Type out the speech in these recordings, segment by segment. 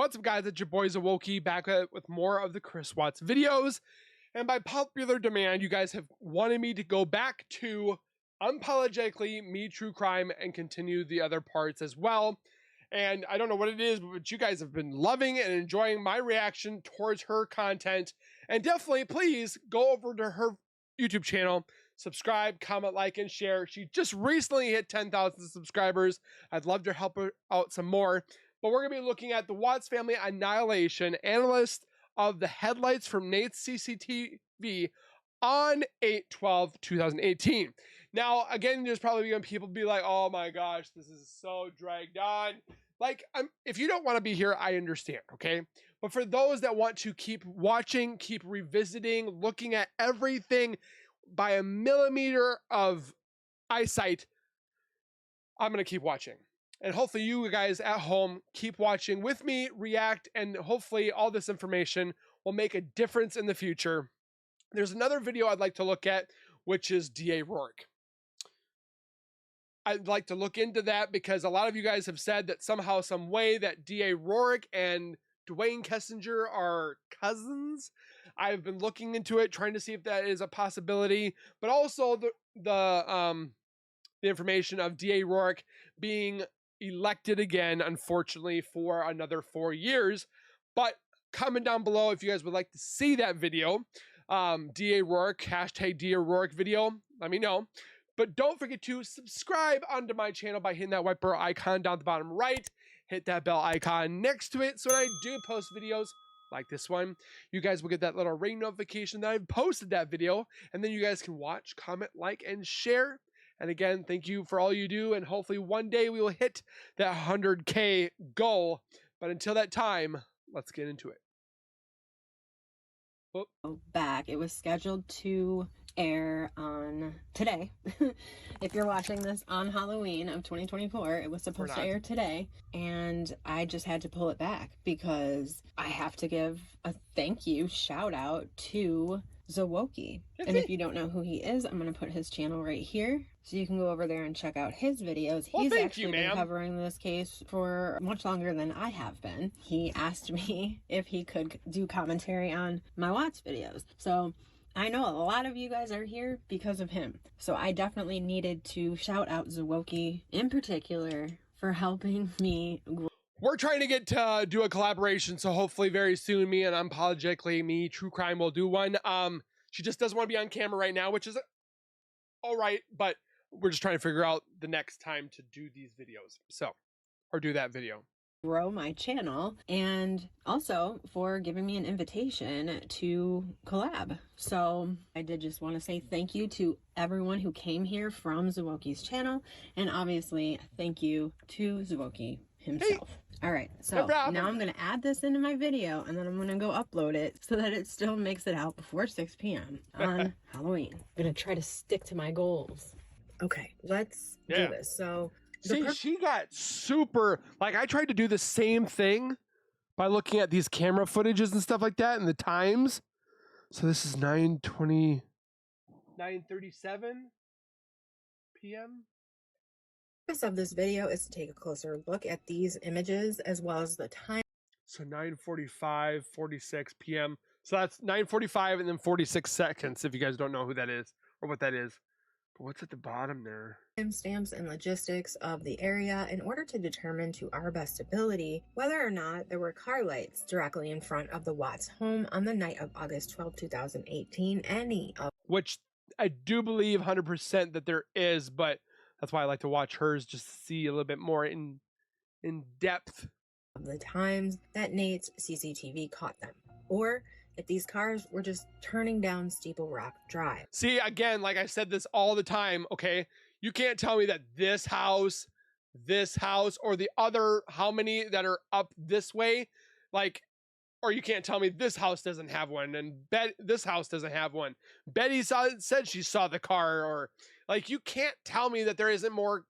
What's up, guys? It's your boy Zawoki back with more of the Chris Watts videos. And by popular demand, you guys have wanted me to go back to Unapologetically Me True Crime and continue the other parts as well. And I don't know what it is, but you guys have been loving and enjoying my reaction towards her content. And definitely, please go over to her YouTube channel, subscribe, comment, like, and share. She just recently hit 10,000 subscribers. I'd love to help her out some more. But we're going to be looking at the Watts family annihilation, analyst of the headlights from Nate's CCTV on 8/12/2018. Now, again, there's probably going to people be like, oh my gosh, this is so dragged on. Like, if you don't want to be here, I understand, okay? But for those that want to keep watching, keep revisiting, looking at everything by a millimeter of eyesight, I'm going to keep watching. And hopefully you guys at home keep watching with me, react, and hopefully all this information will make a difference in the future. There's another video I'd like to look at, which is DA Rourke. I'd like to look into that because a lot of you guys have said that somehow, some way that DA Rourke and Nichol Kessinger are cousins. I've been looking into it, trying to see if that is a possibility, but also the information of DA Rourke being elected again, unfortunately, for another 4 years. But comment down below if you guys would like to see that video. DA Rourke, hashtag DA Rourke video, let me know. But don't forget to subscribe onto my channel by hitting that white burr icon down at the bottom right. Hit that bell icon next to it so when I do post videos like this one, you guys will get that little ring notification that I've posted that video, and then you guys can watch, comment, like, and share. And again, thank you for all you do, and hopefully one day we will hit that 100K goal. But until that time, let's get into it. Back. It was scheduled to air on today. If you're watching this on Halloween of 2024, it was supposed to air today, and I just had to pull it back because I have to give a thank you shout out to Zawoki. And if you don't know who he is, I'm going to put his channel right here so you can go over there and check out his videos. He's actually been covering this case for much longer than I have been. He asked me if he could do commentary on my Watts videos. So I know a lot of you guys are here because of him. So I definitely needed to shout out Zawoki in particular for helping me. We're trying to get to do a collaboration, so hopefully very soon me and Unapologetically Me True Crime will do one. She just doesn't want to be on camera right now, which is all right, but we're just trying to figure out the next time to do these videos. So, or do that video. Grow my channel, and also for giving me an invitation to collab. So I did just want to say thank you to everyone who came here from Zawoki's channel, and obviously thank you to Zawoki himself. Hey. All right, so now I'm going to add this into my video, and then I'm going to go upload it so that it still makes it out before 6 p.m. on Halloween. I'm going to try to stick to my goals. Okay, let's do this. So see, she got super, like, I tried to do the same thing by looking at these camera footages and stuff like that and the times. So this is 9:37 p.m. The purpose of this video is to take a closer look at these images as well as the time. So 9:45, 46 p.m. So that's 9:45 and then 46 seconds if you guys don't know who that is or what that is. But what's at the bottom there? Timestamps and logistics of the area in order to determine to our best ability whether or not there were car lights directly in front of the Watts home on the night of August 12, 2018. Which I do believe 100% that there is, but that's why I like to watch hers just to see a little bit more in depth of the times that Nate's CCTV caught them, or if these cars were just turning down Steeple Rock Drive. See, again, like I said this all the time, okay? You can't tell me that this house, or the other, how many that are up this way, like, or you can't tell me this house doesn't have one, and this house doesn't have one. Betty said she saw the car, or, like, you can't tell me that there isn't more,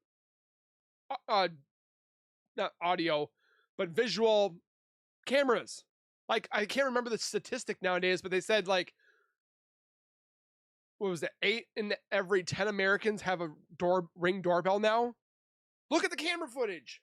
not audio, but visual cameras. Like, I can't remember the statistic nowadays, but they said, like, what was it, 8 in every 10 Americans have a Ring doorbell now? Look at the camera footage.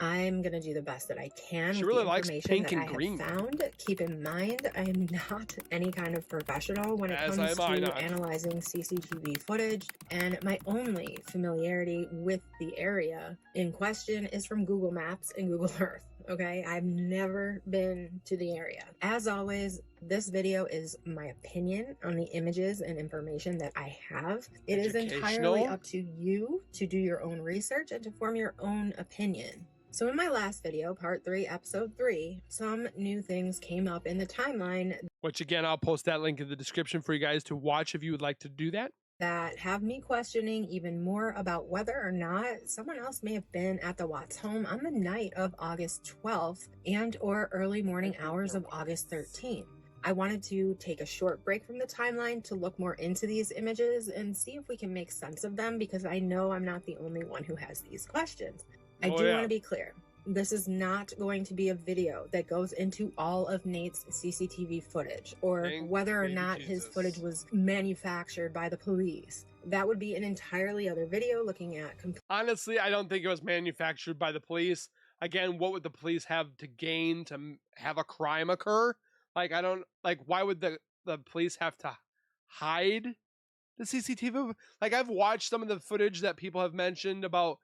I'm going to do the best that I can She with really the likes information pink that and I have green. found. Keep in mind, I am not any kind of professional when it As comes am I to not. analyzing CCTV footage, and my only familiarity with the area in question is from Google Maps and Google Earth. Okay, I've never been to the area. As always, this video is my opinion on the images and information that I have. It is entirely up to you to do your own research and to form your own opinion. So in my last video, part 3, episode 3, some new things came up in the timeline. Which again, I'll post that link in the description for you guys to watch if you would like to do that. That have me questioning even more about whether or not someone else may have been at the Watts home on the night of August 12th and or early morning hours of August 13th. I wanted to take a short break from the timeline to look more into these images and see if we can make sense of them, because I know I'm not the only one who has these questions. I do want to be clear. This is not going to be a video that goes into all of Nate's CCTV footage or whether or not his footage was manufactured by the police. That would be an entirely other video looking at... Honestly, I don't think it was manufactured by the police. Again, what would the police have to gain to have a crime occur? Like, I don't... Like, why would the police have to hide the CCTV? Like, I've watched some of the footage that people have mentioned about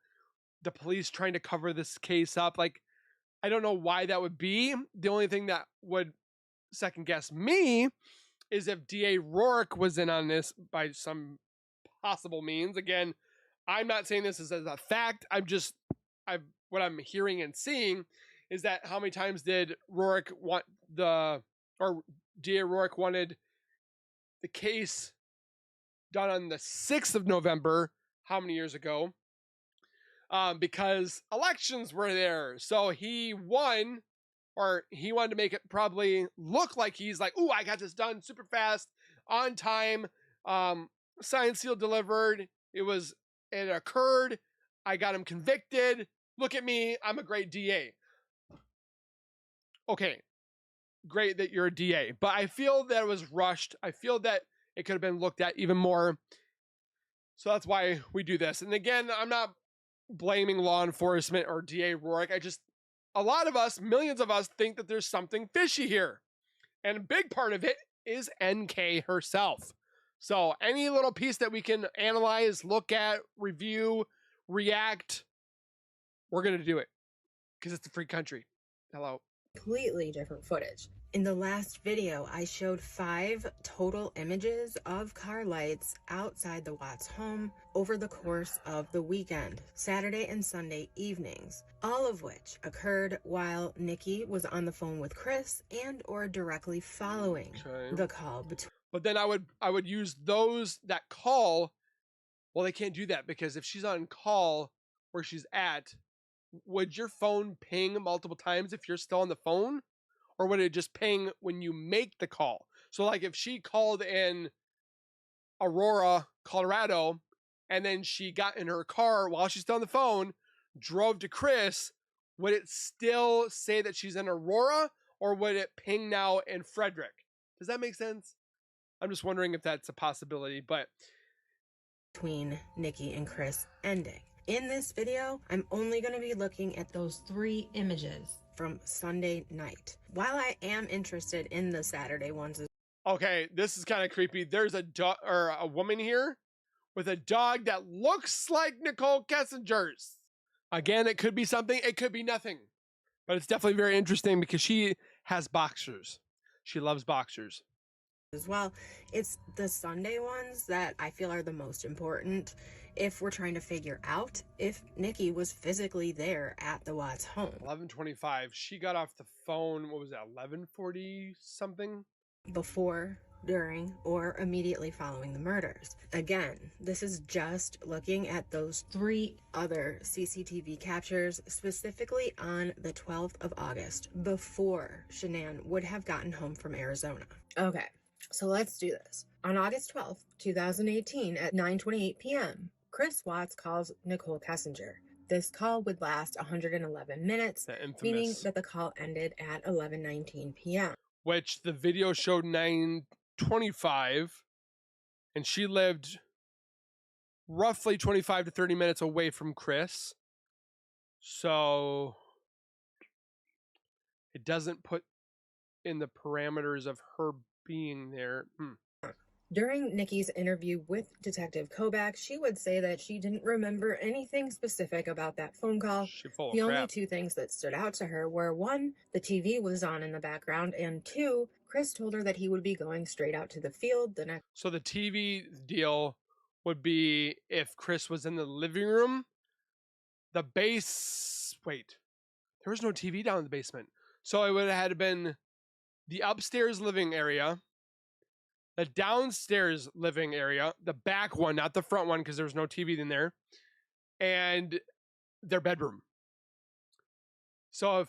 the police trying to cover this case up. Like, I don't know why that would be. The only thing that would second guess me is if DA Rourke was in on this by some possible means. Again, I'm not saying this as a fact. What I'm hearing and seeing is that how many times did Rourke want DA Rourke wanted the case done on the 6th of November, how many years ago? Because elections were there. So he won, or he wanted to make it probably look like he's like, ooh, I got this done super fast, on time, signed, sealed, delivered. It occurred. I got him convicted. Look at me. I'm a great DA. Okay, great that you're a DA. But I feel that it was rushed. I feel that it could have been looked at even more. So that's why we do this. And again, I'm not blaming law enforcement or DA Rourke. A lot of us, millions of us, think that there's something fishy here. And a big part of it is NK herself. So any little piece that we can analyze, look at, review, react, we're going to do it. Because it's a free country. Hello. Completely different footage. In the last video, I showed 5 total images of car lights outside the Watts home over the course of the weekend, Saturday and Sunday evenings, all of which occurred while Nikki was on the phone with Chris and or directly following the call between. But then I would use that call. Well, they can't do that because if she's on call where she's at, would your phone ping multiple times if you're still on the phone? Or would it just ping when you make the call? So like if she called in Aurora, Colorado, and then she got in her car while she's still on the phone, drove to Chris, would it still say that she's in Aurora, or would it ping now in Frederick? Does that make sense? I'm just wondering if that's a possibility, but... Between Nikki and Chris ending. In this video, I'm only going to be looking at those 3 images from Sunday night. While I am interested in the Saturday ones. Okay, this is kind of creepy. There's a woman here with a dog that looks like Nichol Kessinger's. Again, it could be something, it could be nothing. But it's definitely very interesting because she has boxers. She loves boxers. As well, it's the Sunday ones that I feel are the most important if we're trying to figure out if Nikki was physically there at the Watts home. 11:25. She got off the phone, what was that, 11:40 something? Before, during, or immediately following the murders. Again, this is just looking at those 3 other CCTV captures, specifically on the 12th of August, before Shanann would have gotten home from Arizona. Okay. So let's do this. On August 12th, 2018 at 9:28 p.m., Chris Watts calls Nichol Kessinger. This call would last 111 minutes, meaning that the call ended at 11:19 p.m. Which the video showed 9:25, and she lived roughly 25 to 30 minutes away from Chris. So it doesn't put in the parameters of her being there. During Nikki's interview with Detective Kobach, she would say that she didn't remember anything specific about that phone call. The only two things that stood out to her were, one, the TV was on in the background, and two, Chris told her that he would be going straight out to the field the next. So the TV deal would be if Chris was in the living room, the base. Wait, there was no TV down in the basement. So it would have had been the upstairs living area, the downstairs living area, the back one, not the front one because there was no TV in there, and their bedroom. So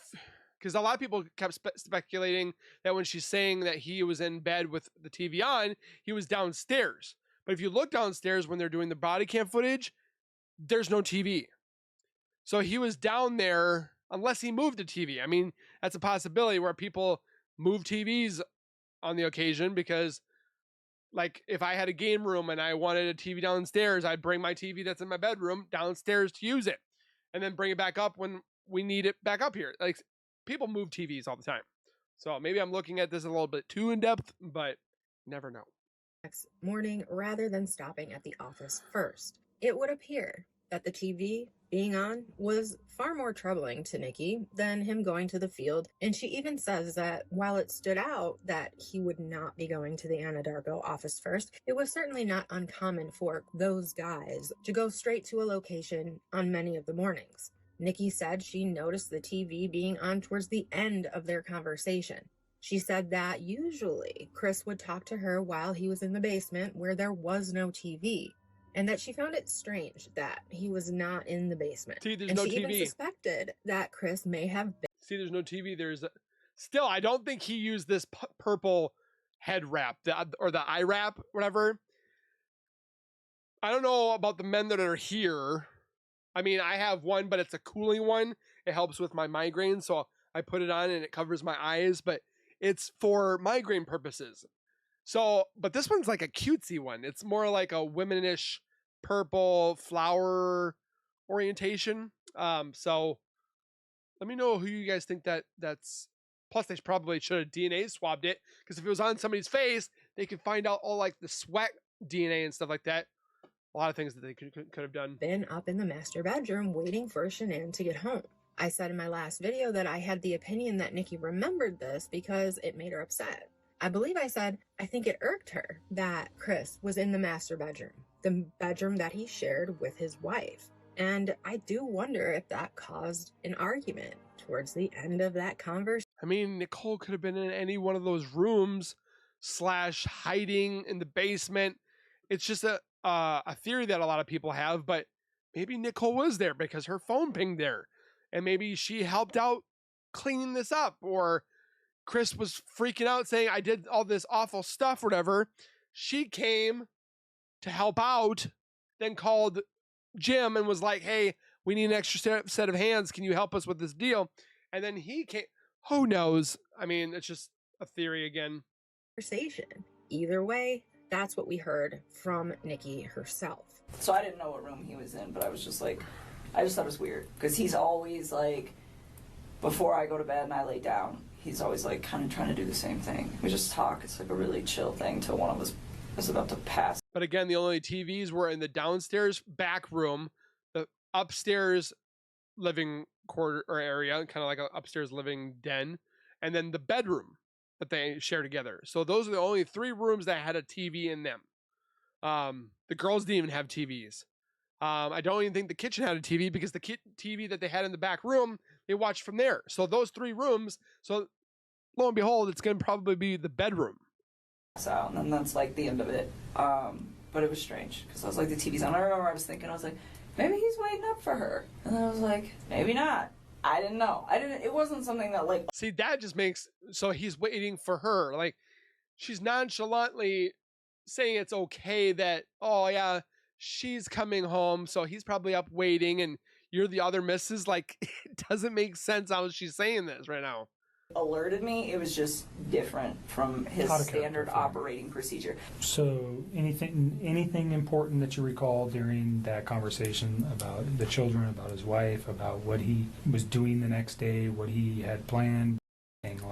because a lot of people kept speculating that when she's saying that he was in bed with the TV on, he was downstairs. But if you look downstairs when they're doing the body cam footage, there's no TV. So he was down there unless he moved a TV. I mean, that's a possibility where people move TVs on the occasion because, like, if I had a game room and I wanted a TV downstairs, I'd bring my TV that's in my bedroom downstairs to use it and then bring it back up when we need it back up here. Like, people move TVs all the time. So maybe I'm looking at this a little bit too in depth, but never know. Next morning, rather than stopping at the office first, it would appear that the TV being on was far more troubling to Nikki than him going to the field. And she even says that while it stood out that he would not be going to the Anadarko office first, it was certainly not uncommon for those guys to go straight to a location on many of the mornings. Nikki said she noticed the TV being on towards the end of their conversation. She said that usually Chris would talk to her while he was in the basement where there was no TV, and that she found it strange that he was not in the basement. See, there's and no she TV. even suspected that Chris may have been. See, there's no TV. Still, I don't think he used this purple head wrap or the eye wrap, whatever. I don't know about the men that are here. I mean, I have one, but it's a cooling one. It helps with my migraine, so I put it on and it covers my eyes, but it's for migraine purposes. So, but this one's like a cutesy one. It's more like a womanish purple flower orientation. So let me know who you guys think that's. Plus, they probably should have DNA swabbed it, because if it was on somebody's face, they could find out all like the sweat DNA and stuff like that. A lot of things that they could have done. Been up in the master bedroom waiting for Shanann to get home. I said in my last video that I had the opinion that Nikki remembered this because it made her upset. I believe I said, I think it irked her that Chris was in the master bedroom, the bedroom that he shared with his wife. And I do wonder if that caused an argument towards the end of that conversation. I mean, Nichol could have been in any one of those rooms / hiding in the basement. It's just a theory that a lot of people have, but maybe Nichol was there because her phone pinged there. And maybe she helped out cleaning this up, or Chris was freaking out saying, I did all this awful stuff, or whatever. She came to help out, then called Jim and was like, hey, we need an extra set of hands. Can you help us with this deal? And then he came. Who knows? I mean, it's just a theory again. Either way, that's what we heard from Nikki herself. So I didn't know what room he was in, but I was just like, I just thought it was weird, because he's always like, before I go to bed and I lay down, he's always like kind of trying to do the same thing. We just talk. It's like a really chill thing till one of us is about to pass. But again, the only TVs were in the downstairs back room, the upstairs living quarter or area, kind of like an upstairs living den, and then the bedroom that they share together. So those are the only 3 rooms that had a TV in them. The girls didn't even have TVs. I don't even think the kitchen had a TV, because the TV that they had in the back room, they watched from there. So those 3 rooms, so lo and behold, it's going to probably be the bedroom. Out, and then that's like the end of it. But it was strange, because I was like, the TV's on. I remember I was thinking, I was like, maybe he's waiting up for her. And then I was like, maybe not. I didn't know. It wasn't something that like. See, that just makes, so he's waiting for her. Like, she's nonchalantly saying it's okay that, oh yeah, she's coming home, so he's probably up waiting, and you're the other missus. Like, it doesn't make sense how she's saying this right now. Alerted me, it was just different from his standard operating procedure. So anything important that you recall during that conversation about the children, about his wife, about what he was doing the next day, what he had planned?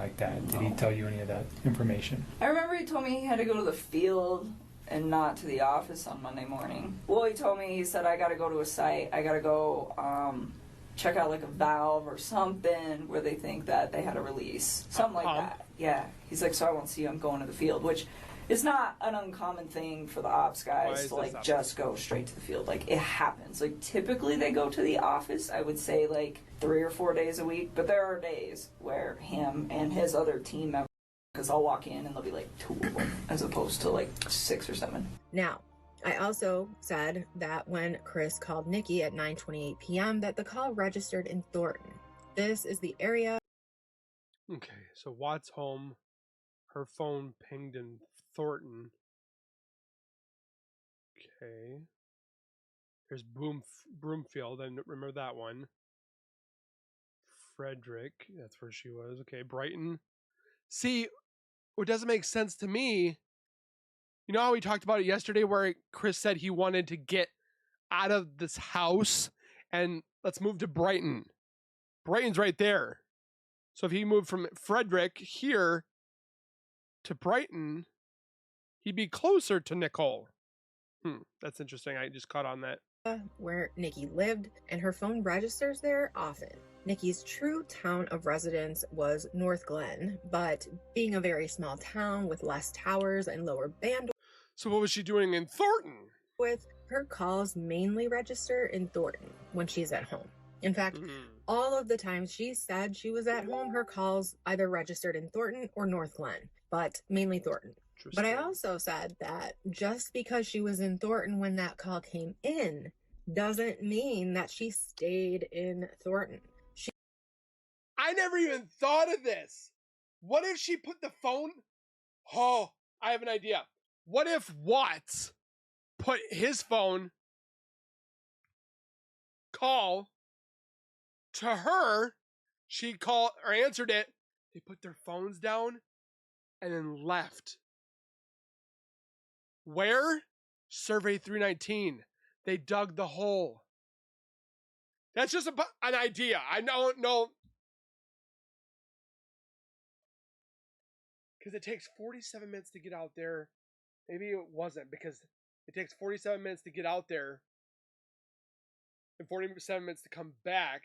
like that? Did he tell you any of that information? I remember he told me he had to go to the field and not to the office on Monday morning. Well, he told me, he said, I gotta go to a site, I gotta go check out like a valve or something where they think that they had a release. Something like that. Yeah. He's like, so I won't see you, I'm going to the field, which is not an uncommon thing for the ops guys to like just go straight to the field. Like, it happens. Like, typically they go to the office, I would say like 3 or 4 days a week, but there are days where him and his other team members, because I'll walk in and there'll be like 2 of them as opposed to like 6 or 7. Now, I also said that when Chris called Nikki at 9:28 p.m. that the call registered in Thornton. This is the area. Okay, so Watt's home. Her phone pinged in Thornton. Okay. There's Broomfield. I remember that one. Frederick. That's where she was. Okay, Brighton. See, what doesn't make sense to me, you know how we talked about it yesterday where Chris said he wanted to get out of this house and let's move to Brighton. Brighton's right there. So if he moved from Frederick here to Brighton, he'd be closer to Nichol. That's interesting. I just caught on that. Where Nikki lived, and her phone registers there often. Nikki's true town of residence was North Glen, but being a very small town with less towers and lower bandwidth, So what was she doing in Thornton? her calls mainly register in Thornton when she's at home. In fact, all of the times she said she was at home, her calls either registered in Thornton or North Glen, but mainly Thornton. But I also said that just because she was in Thornton when that call came in doesn't mean that she stayed in Thornton. I never even thought of this. What if she put the phone? Oh, I have an idea. What if Watts put his phone call to her? She called or answered it. They put their phones down and then left. Where? Survey 319. They dug the hole. That's just an idea. I don't know. Because it takes 47 minutes to get out there. Maybe it wasn't, because it takes 47 minutes to get out there and 47 minutes to come back.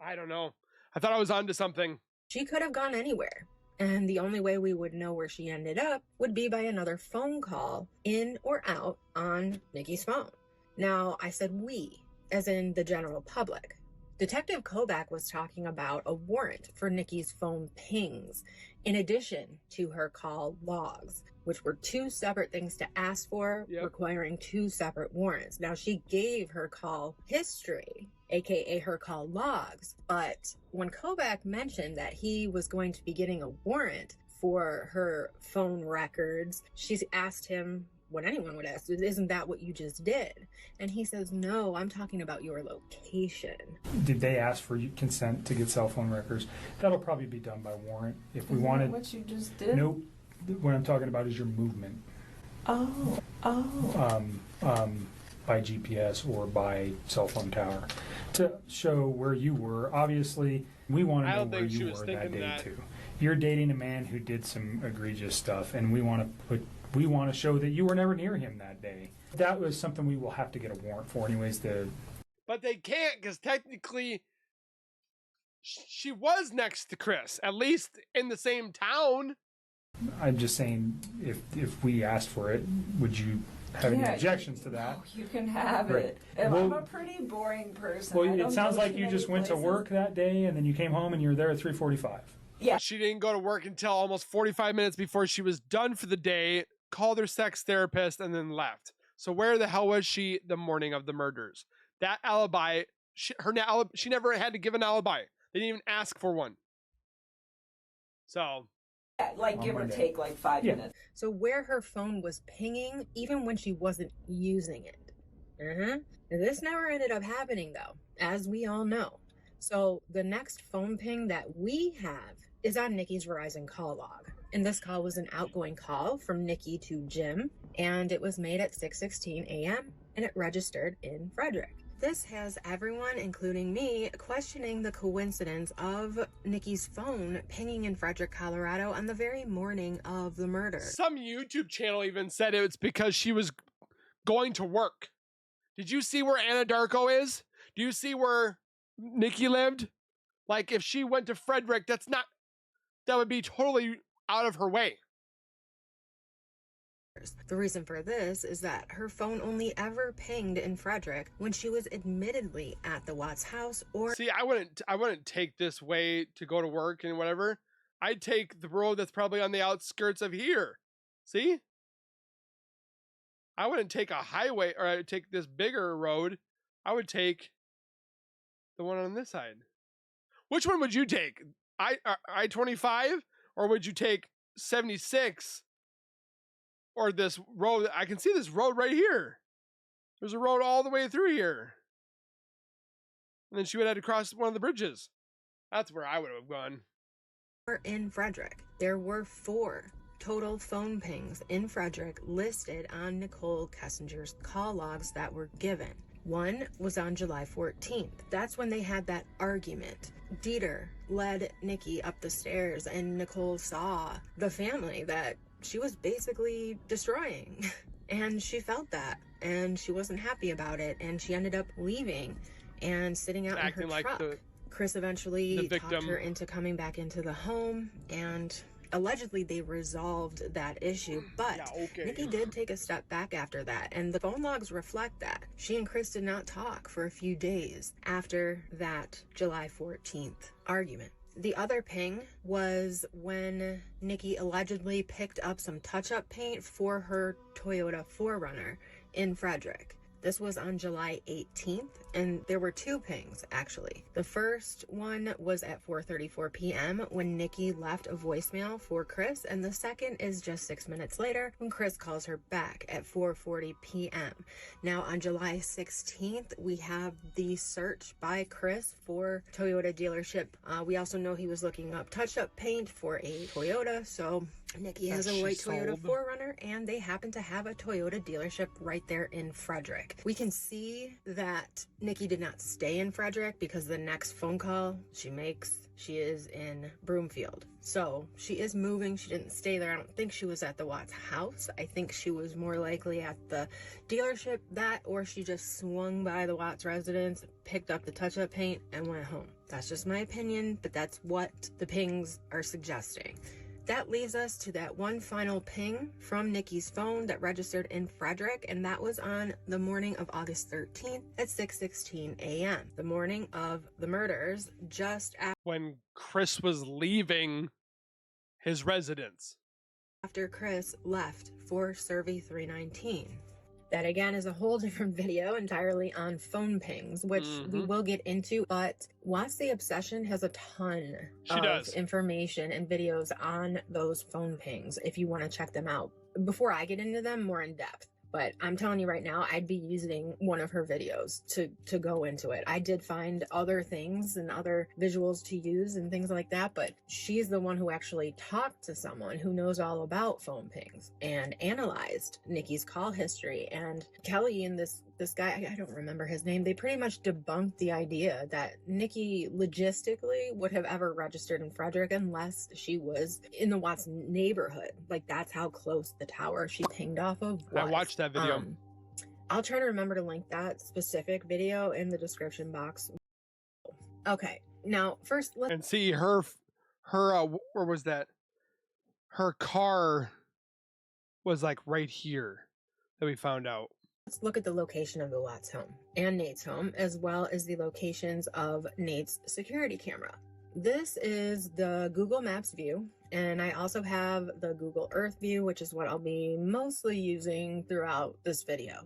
I don't know. I thought I was onto something. She could have gone anywhere. And the only way we would know where she ended up would be by another phone call in or out on Nikki's phone. Now, I said we, as in the general public. Detective Kobach was talking about a warrant for Nikki's phone pings, in addition to her call logs, which were 2 separate things to ask for, requiring 2 separate warrants. Now, she gave her call history, aka her call logs, but when Kobach mentioned that he was going to be getting a warrant for her phone records, she asked him, what anyone would ask, isn't that what you just did? And he says, no, I'm talking about your location. Did they ask for consent to get cell phone records? That'll probably be done by warrant. If we wanted... What you just did? Nope. What I'm talking about is your movement. By GPS or by cell phone tower to show where you were. Obviously, we want to know where you were that day too. You're dating a man who did some egregious stuff, and we want to show that you were never near him that day. That was something we will have to get a warrant for, anyways. But they can't, because technically, she was next to Chris, at least in the same town. I'm just saying, if we asked for it, would you have any objections to that? You can have it. I'm a pretty boring person. Well, it sounds like you just went to work that day, and then you came home, and you were there at 3:45. Yeah. She didn't go to work until almost 45 minutes before she was done for the day, called her sex therapist, and then left. So where the hell was she the morning of the murders? That alibi, she never had to give an alibi. They didn't even ask for one. So... like give or take like 5 minutes. So where her phone was pinging, even when she wasn't using it. This never ended up happening though, as we all know. So the next phone ping that we have is on Nikki's Verizon call log. And this call was an outgoing call from Nikki to Jim, and it was made at 6:16 a.m. and it registered in Frederick. This has everyone, including me, questioning the coincidence of Nikki's phone pinging in Frederick, Colorado on the very morning of the murder. Some YouTube channel even said it's because she was going to work. Did you see where Anadarko is? Do you see where Nikki lived? Like, if she went to Frederick, that would be totally out of her way. The reason for this is that her phone only ever pinged in Frederick when she was admittedly at the Watts house or... See, I wouldn't take this way to go to work and whatever. I'd take the road that's probably on the outskirts of here. See? I wouldn't take a highway, or I'd take this bigger road. I would take the one on this side. Which one would you take? I-25? Or would you take 76? Or this road? I can see this road right here. There's a road all the way through here. And then she would have to cross one of the bridges. That's where I would have gone. In Frederick, there were 4 total phone pings in Frederick listed on Nichol Kessinger's call logs that were given. One was on July 14th. That's when they had that argument. Dieter led Nikki up the stairs and Nichol saw the family that she was basically destroying. And she felt that, and she wasn't happy about it, and she ended up leaving and sitting out in her truck. Chris eventually talked her into coming back into the home, and allegedly they resolved that issue, but Nikki did take a step back after that, and the phone logs reflect that. She and Chris did not talk for a few days after that July 14th argument. The other ping was when Nikki allegedly picked up some touch-up paint for her Toyota 4Runner in Frederick. This was on July 18th, and there were 2 pings, actually. The first one was at 4:34 p.m. when Nikki left a voicemail for Chris, and the second is just 6 minutes later when Chris calls her back at 4:40 p.m. Now, on July 16th, we have the search by Chris for Toyota dealership. We also know he was looking up touch-up paint for a Toyota, so Nikki has a white Toyota 4Runner, and they happen to have a Toyota dealership right there in Frederick. We can see that Nikki did not stay in Frederick because the next phone call she makes, she is in Broomfield. So she is moving. She didn't stay there. I don't think she was at the Watts house. I think she was more likely at the dealership, or she just swung by the Watts residence, picked up the touch-up paint, and went home. That's just my opinion, but that's what the pings are suggesting. That leaves us to that one final ping from Nikki's phone that registered in Frederick, and that was on the morning of August 13th at 6:16 a.m., the morning of the murders, just when Chris was leaving his residence. After Chris left for Survey 319. That again is a whole different video entirely on phone pings, which we will get into, but Watts the Obsession has a ton of information and videos on those phone pings if you want to check them out. Before I get into them more in depth, but I'm telling you right now, I'd be using one of her videos to go into it. I did find other things and other visuals to use and things like that, but she's the one who actually talked to someone who knows all about phone pings and analyzed Nikki's call history. And Kelly and this guy, I don't remember his name, they pretty much debunked the idea that Nikki logistically would have ever registered in Frederick unless she was in the Watts neighborhood. Like, that's how close the tower she pinged off of was. I watched that video. I'll try to remember to link that specific video in the description box. Okay, now first let's... And see her where was that? Her car was like right here that we found out. Let's look at the location of the Watts home and Nate's home, as well as the locations of Nate's security camera. This is the Google Maps view, and I also have the Google Earth view, which is what I'll be mostly using throughout this video.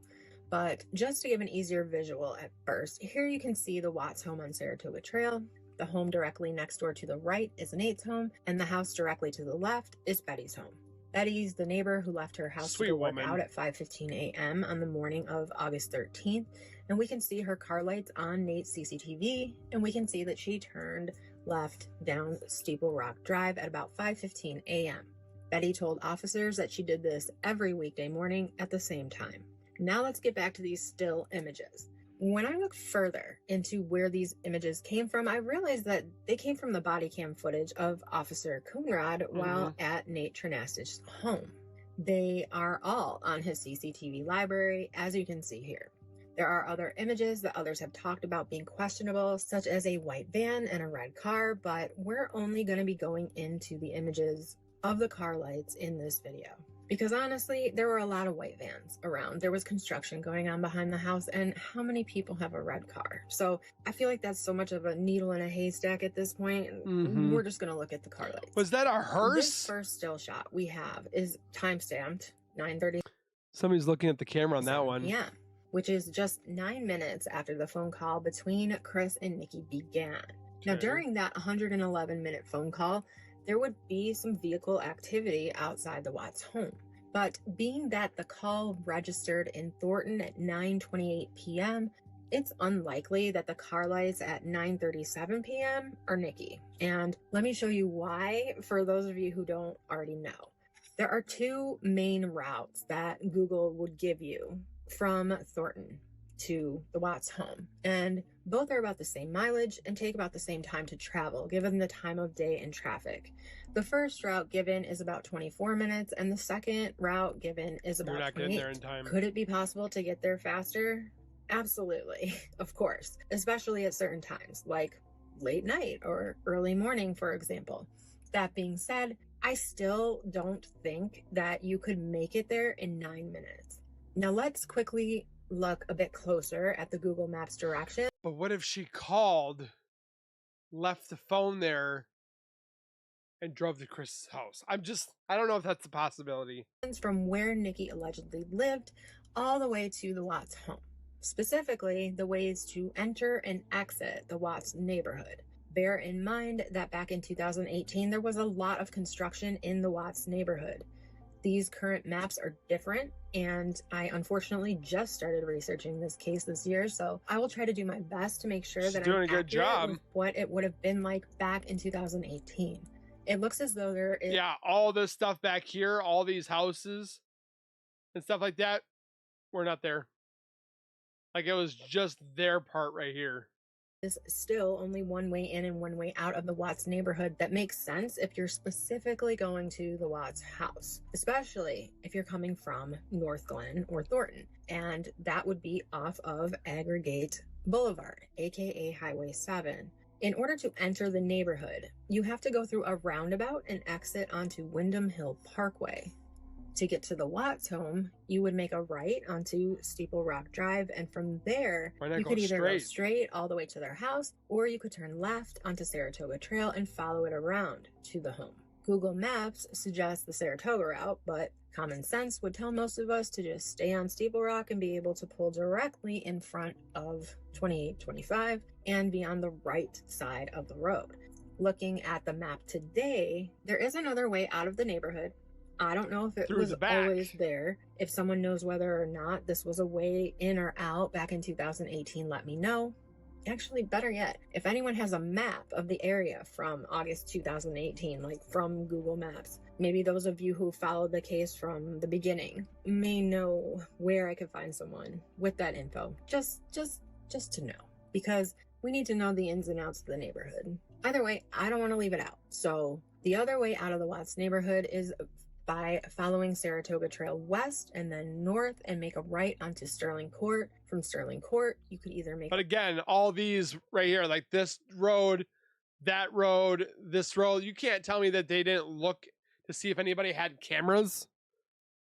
But just to give an easier visual at first, here you can see the Watts home on Saratoga Trail. The home directly next door to the right is Nate's home, and the house directly to the left is Betty's home. Betty's the neighbor who left her house to go work out at 5:15 a.m. on the morning of August 13th, and we can see her car lights on Nate's CCTV, and we can see that she turned left down Steeple Rock Drive at about 5:15 a.m. Betty told officers that she did this every weekday morning at the same time. Now let's get back to these still images. When I looked further into where these images came from, I realized that they came from the body cam footage of Officer Coonrod while at Nate Trinastich's home. They are all on his CCTV library, as you can see here. There are other images that others have talked about being questionable, such as a white van and a red car, but we're only going to be going into the images of the car lights in this video. Because honestly, there were a lot of white vans around. There was construction going on behind the house, and how many people have a red car? So I feel like that's so much of a needle in a haystack at this point. We're just going to look at the car lights. Was that a hearse? This first still shot we have is timestamped 9:30. Somebody's looking at the camera on that one. Yeah, which is just 9 minutes after the phone call between Chris and Nikki began. Now, during that 111-minute phone call, there would be some vehicle activity outside the Watts home. But being that the call registered in Thornton at 9:28 p.m., it's unlikely that the car lights at 9:37 p.m. are Nikki. And let me show you why, for those of you who don't already know. There are two main routes that Google would give you from Thornton to the Watts home, and both are about the same mileage and take about the same time to travel given the time of day and traffic. The first route given is about 24 minutes and the second route given is about 28. Getting there in time. Could it be possible to get there faster? Absolutely, of course, especially at certain times like late night or early morning, for example. That being said, I still don't think that you could make it there in 9 minutes. Now let's quickly look a bit closer at the Google Maps direction. But what if she called, left the phone there, and drove to Chris's house? I don't know if that's a possibility. From where Nikki allegedly lived all the way to the Watts home. Specifically, the ways to enter and exit the Watts neighborhood. Bear in mind that back in 2018, there was a lot of construction in the Watts neighborhood. These current maps are different, and I unfortunately just started researching this case this year, so I will try to do my best to make sure that doing I'm a good job with what it would have been like back in 2018. It looks as though there is... Yeah, all this stuff back here, all these houses and stuff like that, we're not there. Like, it was just their part right here. Is still only one way in and one way out of the Watts neighborhood that makes sense if you're specifically going to the Watts house, especially if you're coming from North Glen or Thornton, and that would be off of Aggregate Boulevard, aka Highway 7. In order to enter the neighborhood, you have to go through a roundabout and exit onto Wyndham Hill Parkway. To get to the Watts home, you would make a right onto Steeple Rock Drive, and from there, you could either go straight all the way to their house, or you could turn left onto Saratoga Trail and follow it around to the home. Google Maps suggests the Saratoga route, but common sense would tell most of us to just stay on Steeple Rock and be able to pull directly in front of 2825 and be on the right side of the road. Looking at the map today, there is another way out of the neighborhood. I don't know if it was always there. If someone knows whether or not this was a way in or out back in 2018, let me know. Actually, better yet, if anyone has a map of the area from August 2018, like from Google Maps, maybe those of you who followed the case from the beginning may know where I could find someone with that info. Just to know, because we need to know the ins and outs of the neighborhood. Either way, I don't want to leave it out. So the other way out of the Watts neighborhood is by following Saratoga Trail west and then north and make a right onto Sterling Court. From Sterling Court, you could either make... But again, all these right here, like this road, that road, this road, you can't tell me that they didn't look to see if anybody had cameras.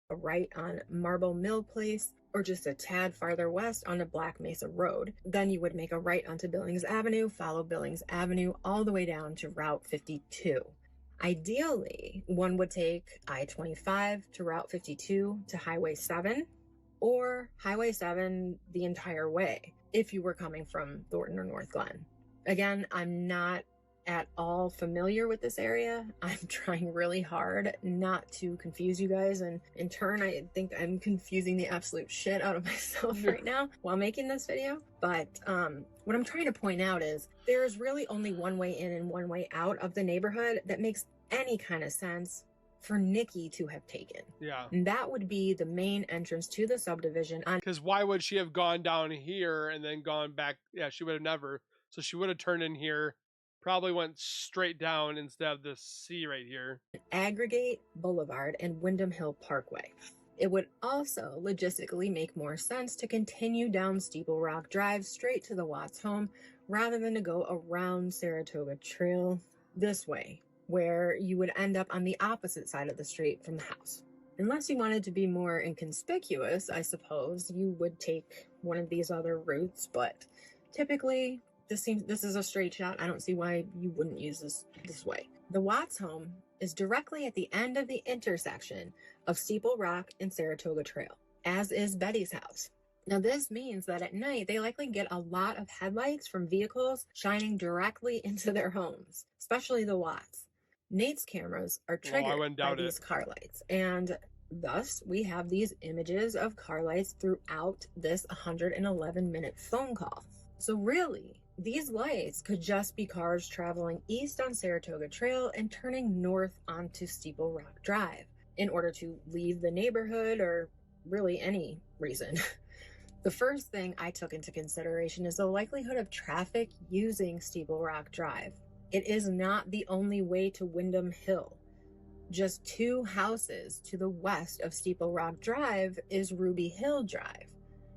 A right on Marble Mill Place, or just a tad farther west on the Black Mesa Road. Then you would make a right onto Billings Avenue, follow Billings Avenue all the way down to Route 52. Ideally, one would take I-25 to Route 52 to Highway 7, or Highway 7 the entire way if you were coming from Thornton or North Glen. Again, I'm not at all familiar with this area. I'm trying really hard not to confuse you guys, and in turn, I think I'm confusing the absolute shit out of myself right now while making this video. But what I'm trying to point out is there's really only one way in and one way out of the neighborhood that makes any kind of sense for Nikki to have taken. Yeah. And that would be the main entrance to the subdivision. Because why would she have gone down here and then gone back? Yeah, she would have never. So she would have turned in here, probably went straight down instead of this C right here. Aggregate Boulevard and Wyndham Hill Parkway. It would also logistically make more sense to continue down Steeple Rock Drive straight to the Watts home rather than to go around Saratoga Trail this way, where you would end up on the opposite side of the street from the house. Unless you wanted to be more inconspicuous, I suppose you would take one of these other routes, but typically this is a straight shot. I don't see why you wouldn't use this way. The Watts home is directly at the end of the intersection of Steeple Rock and Saratoga Trail, as is Betty's house. Now, this means that at night, they likely get a lot of headlights from vehicles shining directly into their homes, especially the Watts. Nate's cameras are triggered by these car lights, and thus we have these images of car lights throughout this 111-minute phone call. So really, these lights could just be cars traveling east on Saratoga Trail and turning north onto Steeple Rock Drive in order to leave the neighborhood or really any reason. The first thing I took into consideration is the likelihood of traffic using Steeple Rock Drive. It is not the only way to Wyndham Hill. Just 2 houses to the west of Steeple Rock Drive is Ruby Hill Drive.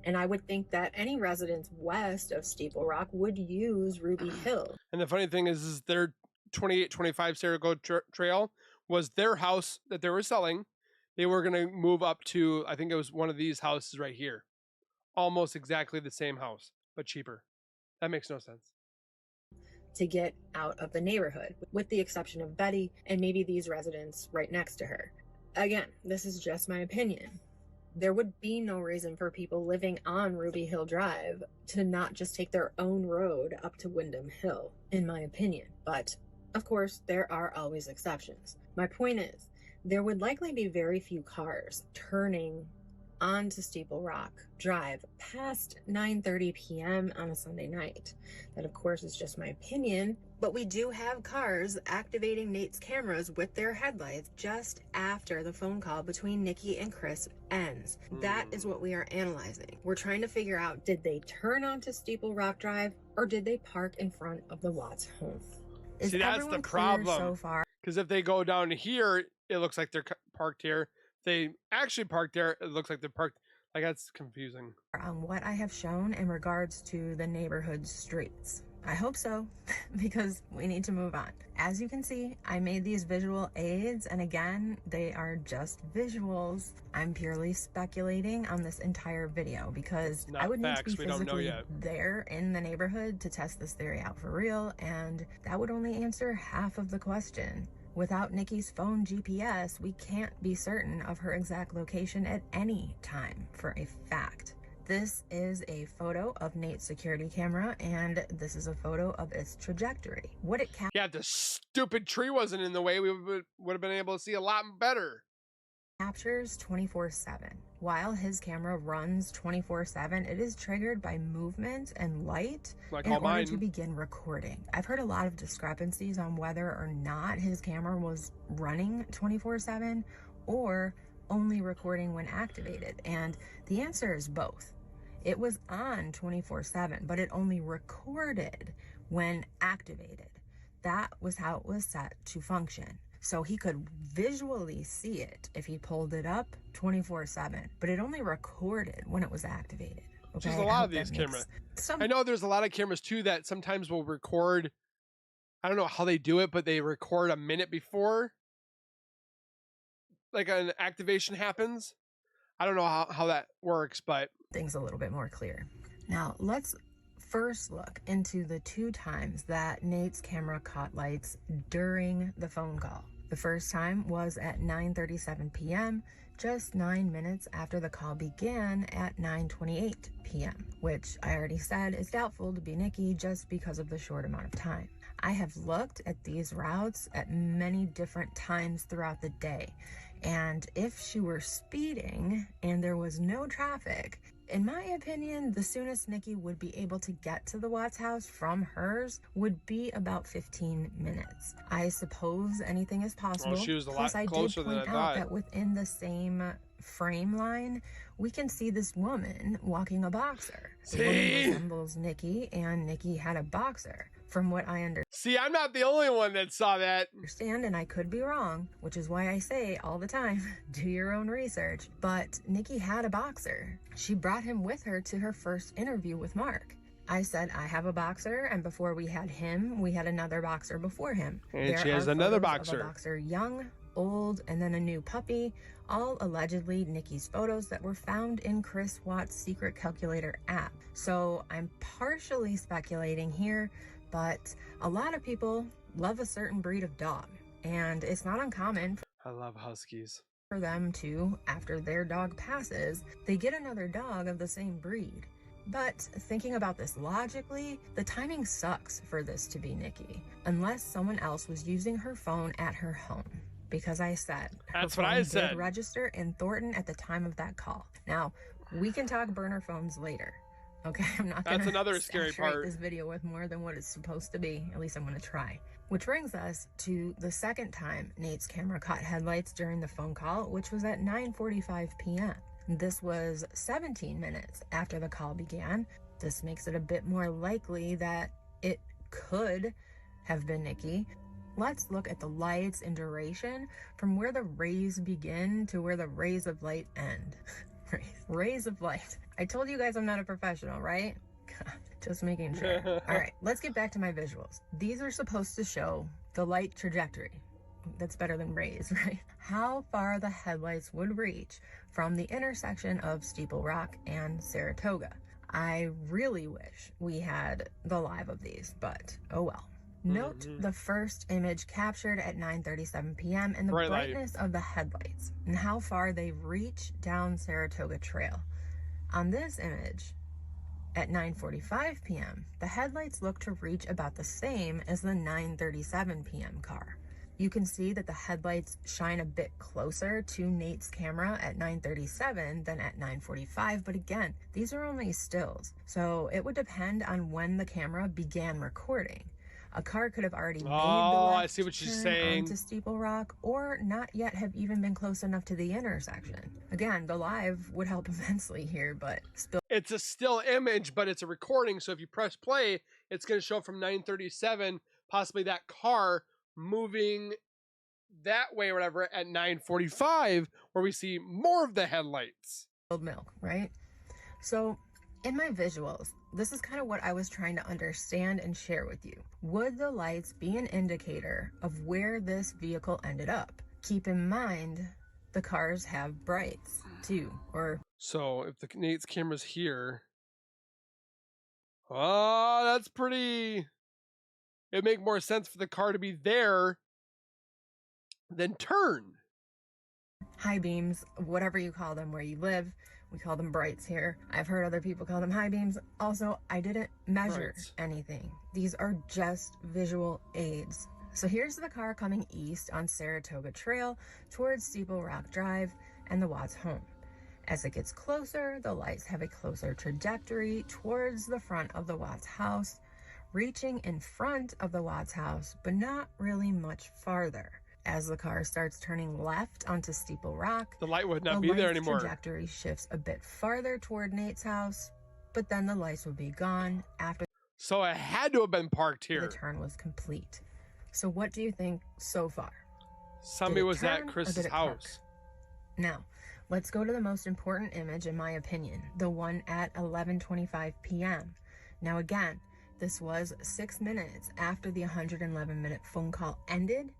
And I would think that any residents west of Steeple Rock would use Ruby Hill. And the funny thing is their 2825 Saratoga Trail was their house that they were selling. They were going to move up to, I think it was one of these houses right here. Almost exactly the same house, but cheaper. That makes no sense. To get out of the neighborhood, with the exception of Betty and maybe these residents right next to her. Again, this is just my opinion. There would be no reason for people living on Ruby Hill Drive to not just take their own road up to Wyndham Hill, in my opinion. But, of course, there are always exceptions. My point is, there would likely be very few cars turning onto Steeple Rock Drive past 9:30 p.m. on a Sunday night. That, of course, is just my opinion, but we do have cars activating Nate's cameras with their headlights just after the phone call between Nikki and Chris ends. That is what we are analyzing. We're trying to figure out, did they turn onto Steeple Rock Drive or did they park in front of the Watts home? See, that's the problem so far? Because if they go down here, it looks like they're parked here. They actually parked there, it looks like they're parked. Like, that's confusing. On what I have shown in regards to the neighborhood streets. I hope so, because we need to move on. As you can see, I made these visual aids, and again, they are just visuals. I'm purely speculating on this entire video because I would need to be physically there in the neighborhood to test this theory out for real, and that would only answer half of the question. Without Nikki's phone GPS, we can't be certain of her exact location at any time for a fact. This is a photo of Nate's security camera, and this is a photo of its trajectory. What it yeah, if the stupid tree wasn't in the way, we would have been able to see a lot better. Captures 24/7. While his camera runs 24/7, it is triggered by movement and light in order to begin recording. I've heard a lot of discrepancies on whether or not his camera was running 24/7 or only recording when activated, and the answer is both. It was on 24/7, but it only recorded when activated. That was how it was set to function. So he could visually see it if he pulled it up 24/7, but it only recorded when it was activated. Okay? There's a lot of these cameras. I know there's a lot of cameras too that sometimes will record. I don't know how they do it, but they record a minute before like an activation happens. I don't know how that works, but things a little bit more clear. Now let's first look into the 2 times that Nate's camera caught lights during the phone call. The first time was at 9:37 p.m., just 9 minutes after the call began at 9:28 p.m., which I already said is doubtful to be Nikki just because of the short amount of time. I have looked at these routes at many different times throughout the day, And if she were speeding and there was no traffic, in my opinion, the soonest Nikki would be able to get to the Watts house from hers would be about 15 minutes. I suppose anything is possible. Well, she was a lot Plus, closer I did than I point out thought. that within the same frame line, we can see this woman walking a boxer. The woman resembles Nikki, and Nikki had a boxer, from what I understand. See, I'm not the only one that saw that. And I could be wrong, which is why I say all the time, do your own research. But Nikki had a boxer. She brought him with her to her first interview with Mark. I said, I have a boxer, and before we had him, we had another boxer before him. And she has another photos boxer. of a boxer young, old, and then a new puppy, all allegedly Nikki's photos that were found in Chris Watts' secret calculator app. So I'm partially speculating here, but a lot of people love a certain breed of dog, and it's not uncommon I love huskies. for them to, after their dog passes, they get another dog of the same breed. But thinking about this logically, the timing sucks for this to be Nikki, unless someone else was using her phone at her home. Because I said, That's her what I phone said. did register in Thornton at the time of that call. Now, we can talk burner phones later. Okay, I'm not going That's another to scary saturate part. this video with more than what it's supposed to be. At least I'm going to try. Which brings us to the second time Nate's camera caught headlights during the phone call, which was at 9:45 p.m. This was 17 minutes after the call began. This makes it a bit more likely that it could have been Nikki. Let's look at the lights and duration from where the rays begin to where the rays of light end. Rays of light. I told you guys I'm not a professional, right? Just making sure. All right, let's get back to my visuals. These are supposed to show the light trajectory. That's better than rays, right? How far the headlights would reach from the intersection of Steeple Rock and Saratoga. I really wish we had the live of these, but oh well. Note the first image captured at 9:37 p.m. and the brightness of the headlights and how far they reach down Saratoga Trail. On this image, at 9:45 p.m., the headlights look to reach about the same as the 9:37 p.m. car. You can see that the headlights shine a bit closer to Nate's camera at 9:37 than at 9:45, but again, these are only stills, so it would depend on when the camera began recording. A car could have already made the I see what she's saying. onto Steeple Rock, or not yet have even been close enough to the intersection. Again, the live would help immensely here, but still. It's a still image, but it's a recording, so if you press play, it's going to show from 9:37, possibly that car moving that way or whatever at 9:45, where we see more of the headlights. Milk, right? So in my visuals, this is kind of what I was trying to understand and share with you. Would the lights be an indicator of where this vehicle ended up? Keep in mind, the cars have brights too, or... So if the Nate's camera's here, oh, that's pretty... It'd make more sense for the car to be there than turn. High beams, whatever you call them where you live. We call them brights here. I've heard other people call them high beams. Also, I didn't measure anything. These are just visual aids. So here's the car coming east on Saratoga Trail towards Steeple Rock Drive and the Watts home. As it gets closer, the lights have a closer trajectory towards the front of the Watts house, reaching in front of the Watts house, but not really much farther. As the car starts turning left onto Steeple Rock, the light would not be there anymore. The trajectory shifts a bit farther toward Nate's house, but then the lights would be gone after. So it had to have been parked here. The turn was complete. So what do you think so far? Somebody was at Chris's house. Now, let's go to the most important image in my opinion, the one at 11:25 p.m. Now again, this was 6 minutes after the 111-minute phone call ended.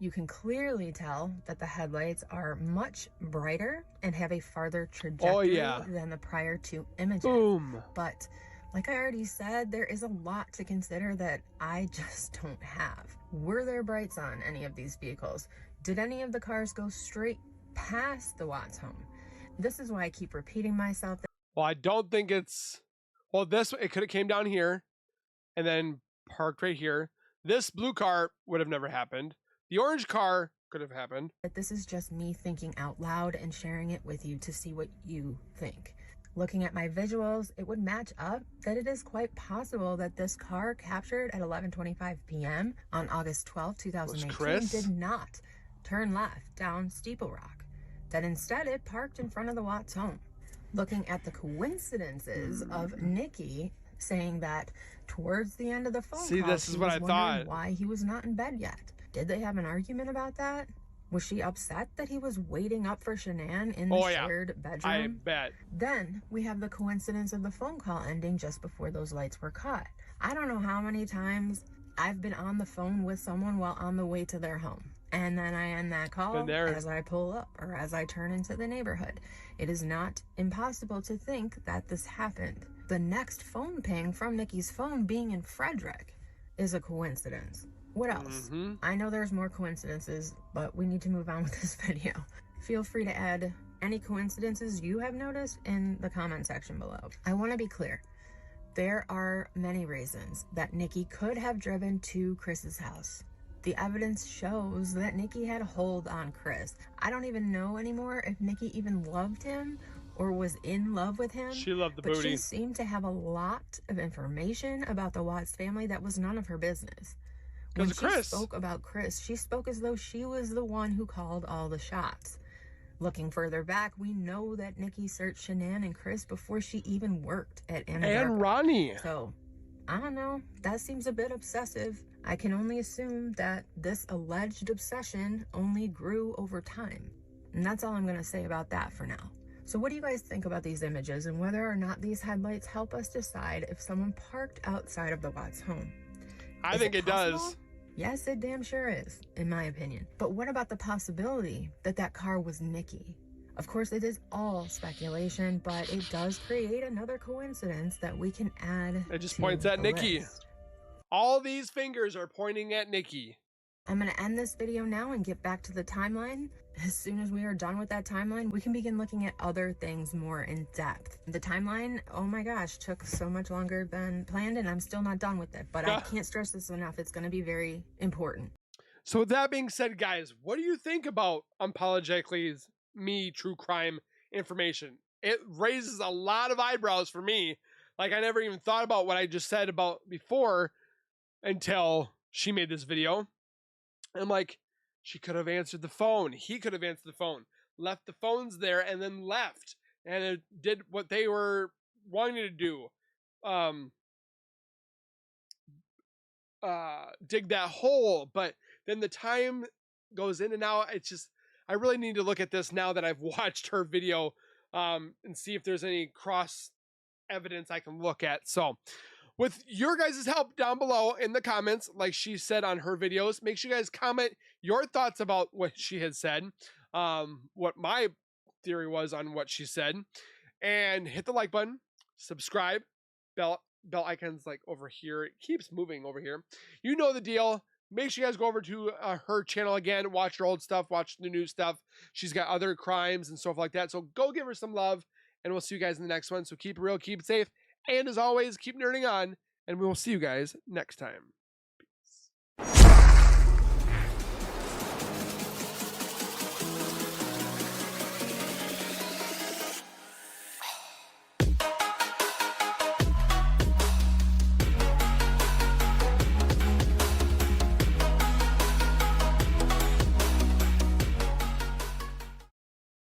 You can clearly tell that the headlights are much brighter and have a farther trajectory than the prior two images. Boom. But like I already said, there is a lot to consider that I just don't have. Were there brights on any of these vehicles? Did any of the cars go straight past the Watts home? This is why I keep repeating myself. Well, I don't think it's... Well, it could have came down here and then parked right here. This blue car would have never happened. The orange car could have happened. But this is just me thinking out loud and sharing it with you to see what you think. Looking at my visuals, it would match up that it is quite possible that this car captured at 11:25 p.m. on August 12, 2018 did not turn left down Steeple Rock, that instead it parked in front of the Watts home. Looking at the coincidences of Nikki saying that towards the end of the phone call, this is what I thought. Why he was not in bed yet. Did they have an argument about that? Was she upset that he was waiting up for Shanann in the shared bedroom? I bet. Then we have the coincidence of the phone call ending just before those lights were cut. I don't know how many times I've been on the phone with someone while on the way to their home. And then I end that call as I pull up or as I turn into the neighborhood. It is not impossible to think that this happened. The next phone ping from Nikki's phone being in Frederick is a coincidence. What else? I know there's more coincidences, but we need to move on with this video. Feel free to add any coincidences you have noticed in the comment section below. I want to be clear. There are many reasons that Nikki could have driven to Chris's house. The evidence shows that Nikki had a hold on Chris. I don't even know anymore if Nikki even loved him or was in love with him. She loved the booty. But she seemed to have a lot of information about the Watts family that was none of her business. When she spoke about Chris, she spoke as though she was the one who called all the shots. Looking further back, we know that Nikki searched Shanann and Chris before she even worked at Anna and Ronnie. So, I don't know. That seems a bit obsessive. I can only assume that this alleged obsession only grew over time. And that's all I'm going to say about that for now. So what do you guys think about these images and whether or not these headlights help us decide if someone parked outside of the Watts home? I think it does. Yes, it damn sure is, in my opinion. But what about the possibility that that car was Nikki? Of course, it is all speculation, but it does create another coincidence that we can add. It just points at Nikki. All these fingers are pointing at Nikki. I'm going to end this video now and get back to the timeline. As soon as we are done with that timeline, we can begin looking at other things more in depth. The timeline, oh my gosh, took so much longer than planned, and I'm still not done with it. But I can't stress this enough. It's going to be very important. So with that being said, guys, what do you think about Unapologetically Me true crime information? It raises a lot of eyebrows for me. Like, I never even thought about what I just said about before until she made this video. I'm like, she could have answered the phone. He could have answered the phone, left the phones there, and then left. And it did what they were wanting to do. Dig that hole. But then the time goes in and out. It's just, I really need to look at this now that I've watched her video and see if there's any cross evidence I can look at. So with your guys' help down below in the comments, like she said on her videos, make sure you guys comment your thoughts about what she had said, what my theory was on what she said, and hit the like button, subscribe, bell icon's like over here. It keeps moving over here. You know the deal. Make sure you guys go over to her channel again, watch her old stuff, watch the new stuff. She's got other crimes and stuff like that. So go give her some love, and we'll see you guys in the next one. So keep it real, keep it safe. And as always, keep nerding on, and we will see you guys next time.